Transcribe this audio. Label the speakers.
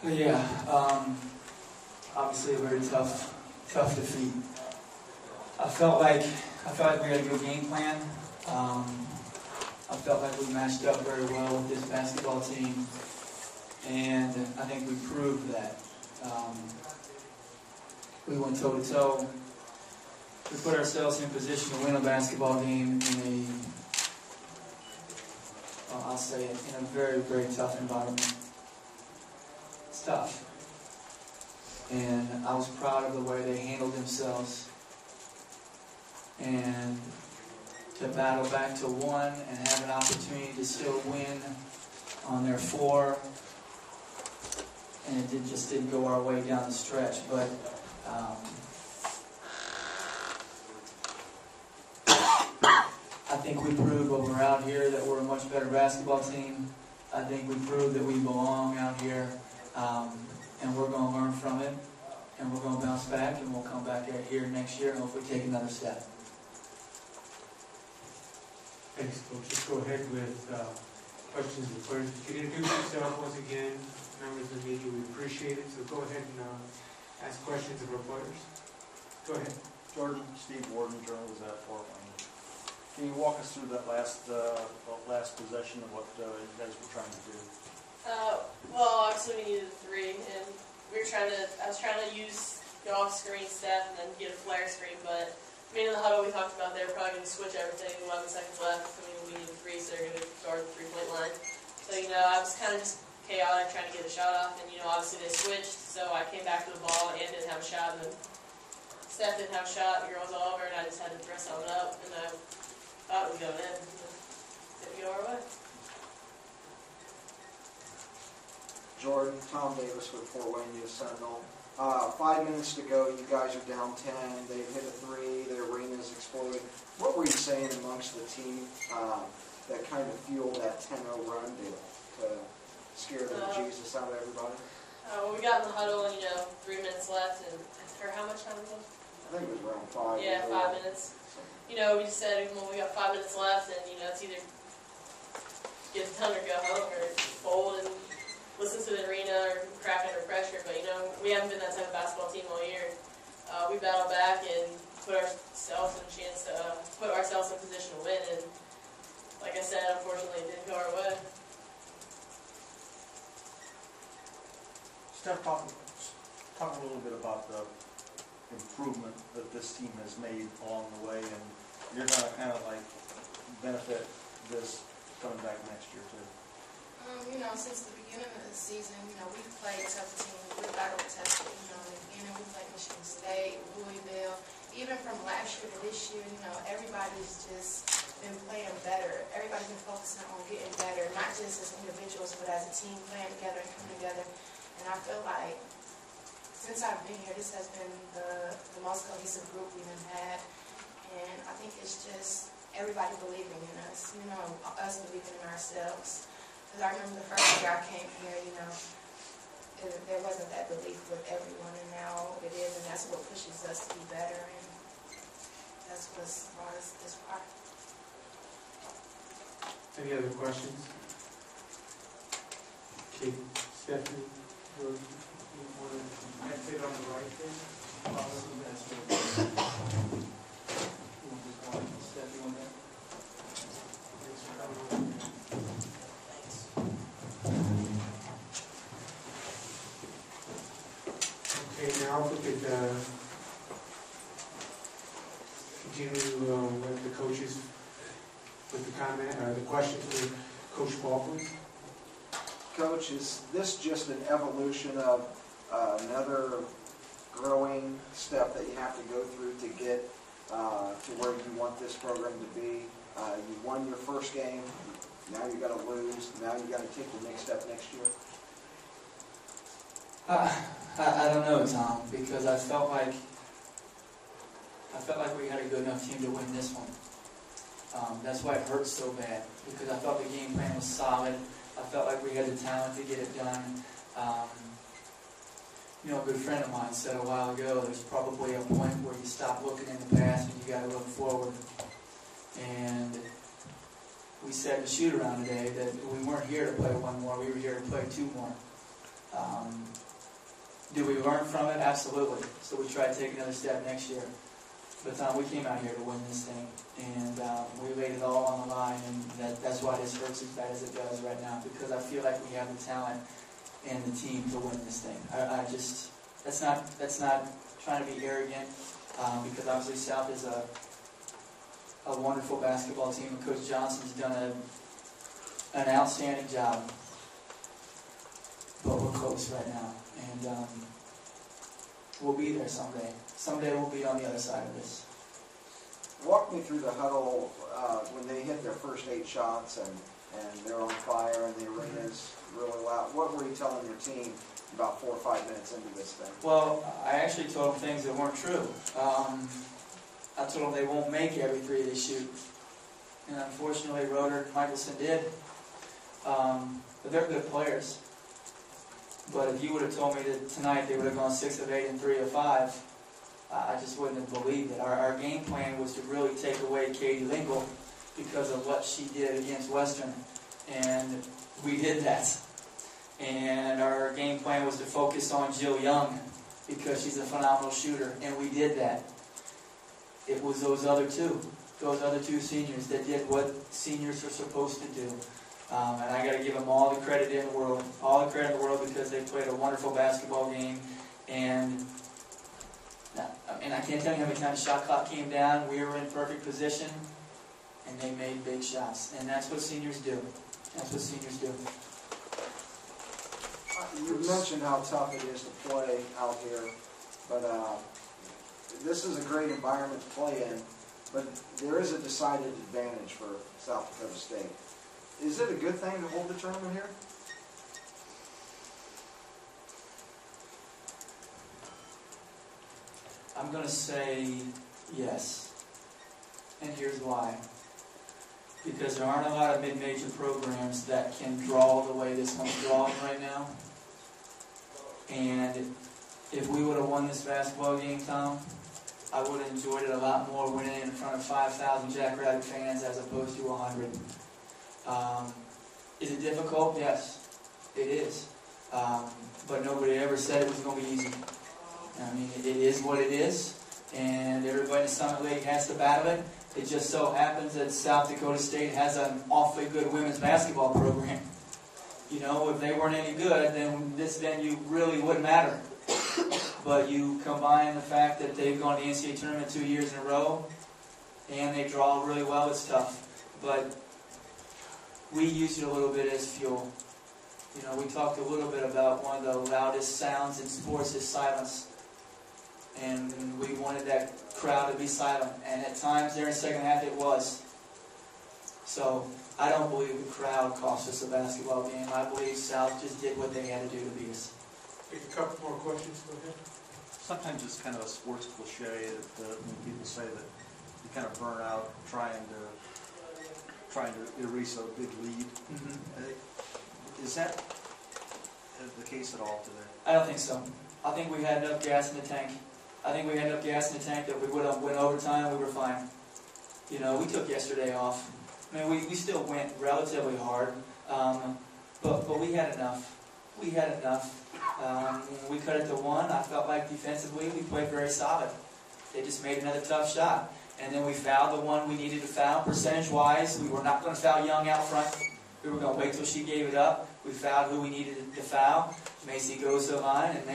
Speaker 1: Yeah, obviously a very tough defeat. I felt like we had a good game plan. I felt like we matched up very well with this basketball team, and I think we proved that. We went toe to toe. We put ourselves in position to win a basketball game in I'll say it, in a very, very tough environment. It's tough. And I was proud of the way they handled themselves. And to battle back to one and have an opportunity to still win on their floor. And it just didn't go our way down the stretch. But I think we proved when we're out here that we're a much better basketball team. I think we proved that we belong out here. And we're going to learn from it. And we're going to bounce back. And we'll come back out here next year and hopefully take another step.
Speaker 2: Thanks, Coach. Just go ahead with questions and queries. If you introduce yourself once again, members of the media, we appreciate it. So go ahead and ask questions of our players. Go ahead.
Speaker 3: Jordan, Steve Warden, Journal was at Fort Wayne. Can you walk us through that last possession of what you guys were trying to do?
Speaker 4: Well, obviously we needed a three, and I was trying to use the off screen stuff and then get a flare screen, but in the huddle we talked about they were probably going to switch everything 11 seconds left. We needed a three, so they're going to guard the three-point line. So, I was kind of just chaotic trying to get a shot off, and, obviously they switched, so I came back to the ball and didn't have a shot, and then Steph didn't have a shot, the girl was all over, and I just had to throw something up, and I thought it was going in. Didn't go our way.
Speaker 5: Jordan, Tom Davis with Fort Wayne News Sentinel. 5 minutes to go, you guys are down 10, they've hit a three, their arena's exploded. What were you saying amongst the team that kind of fueled that 10-0 run to scare the Jesus out of everybody?
Speaker 4: Well, we got in the huddle and, 3 minutes left, and or how much time was it?
Speaker 5: I think it was around 5.
Speaker 4: Yeah, 5 minutes. We just said, well, we got 5 minutes left, and, it's either get it done or go home, or fold and listen to the arena or crack under pressure. But, we haven't been that type of basketball team all year. We battled back and put ourselves in a chance to put ourselves in a position to win. And like I said, unfortunately, it didn't go our way.
Speaker 3: Steph, talk a little bit about the improvement that this team has made along the way, and you're going to kind of benefit this coming back next year too.
Speaker 6: Since the beginning of the season, we've played tough teams. We're battle tested. In the beginning, we played Michigan State, Louisville. Even from last year to this year, everybody's just been playing better. Everybody's been focusing on getting better, not just as individuals, but as a team, playing together and coming together. And I feel like since I've been here, this has been the most cohesive group we've had. And I think it's just everybody believing in us, us believing in ourselves. Because I remember the first year I came here, there wasn't that belief with everyone, and now it is, and that's what pushes us to be better, and that's what's brought us this far.
Speaker 2: Any other questions? Okay, Stephanie, you want to sit on the right there? Okay, now if we could continue with the coaches with the comment or the question for Coach Baldwin.
Speaker 5: Coach, is this just an evolution of another growing step that you have to go through to get to where you want this program to be? You won your first game, now you got to lose, now you got to take the next step next year?
Speaker 1: I don't know, Tom, because I felt like we had a good enough team to win this one. That's why it hurts so bad, because I felt the game plan was solid. I felt like we had the talent to get it done. A good friend of mine said a while ago, there's probably a point where you stop looking in the past and you got to look forward. And we said in the shoot-around today that we weren't here to play one more, we were here to play two more. Do we learn from it? Absolutely. So we try to take another step next year. But we came out here to win this thing, and we laid it all on the line, and that's why this hurts as bad as it does right now, because I feel like we have the talent and the team to win this thing. I just, that's not trying to be arrogant, because obviously South is a wonderful basketball team, and Coach Johnson's done an outstanding job. But we're close right now, and we'll be there someday. Someday we'll be on the other side of this.
Speaker 5: Walk me through the huddle when they hit their first 8 shots and they're on fire and the arena's really loud. What were you telling your team about 4 or 5 minutes into this thing?
Speaker 1: Well, I actually told them things that weren't true. I told them they won't make every 3 they shoot. And unfortunately, Roeder and Michelson did. But they're good players. But if you would have told me that tonight they would have gone 6 of 8 and 3 of 5, I just wouldn't have believed it. Our game plan was to really take away Katie Lingle because of what she did against Western. And we did that. And our game plan was to focus on Jill Young because she's a phenomenal shooter. And we did that. It was those other two seniors that did what seniors are supposed to do. And I got to give them all the credit in the world, because they played a wonderful basketball game. And I can't tell you how many times the shot clock came down, we were in perfect position, and they made big shots. And that's what seniors do. That's what seniors do.
Speaker 5: You mentioned how tough it is to play out here, but this is a great environment to play in, but there is a decided advantage for South Dakota State. Is it a good thing to hold the tournament here?
Speaker 1: I'm going to say yes. And here's why. Because there aren't a lot of mid-major programs that can draw the way this one's drawing right now. And if we would have won this basketball game, Tom, I would have enjoyed it a lot more winning it in front of 5,000 Jackrabbit fans as opposed to 100. Is it difficult? Yes, it is. But nobody ever said it was going to be easy. I mean, it is what it is, and everybody in the Summit League has to battle it. It just so happens that South Dakota State has an awfully good women's basketball program. You know, if they weren't any good, then this venue really wouldn't matter. But you combine the fact that they've gone to the NCAA tournament 2 years in a row, and they draw really well, it's tough. But we use it a little bit as fuel. You know, we talked a little bit about one of the loudest sounds in sports is silence. And we wanted that crowd to be silent. And at times there in the second half it was. So I don't believe the crowd cost us a basketball game. I believe South just did what they had to do to beat us.
Speaker 2: Take a couple more questions, go ahead.
Speaker 3: Sometimes it's kind of a sports cliche that when people say that you kind of burn out trying to erase a big lead. Mm-hmm. Is that the case at all today?
Speaker 1: I don't think so. I think we had enough gas in the tank. I think we had enough gas in the tank that we would have went overtime, we were fine. You know, we took yesterday off. I mean, we still went relatively hard, but we had enough. We had enough. When we cut it to 1, I felt like defensively we played very solid. They just made another tough shot. And then we fouled the one we needed to foul. Percentage-wise, we were not going to foul Young out front. We were going to wait till she gave it up. We fouled who we needed to foul. Macy goes to the line, and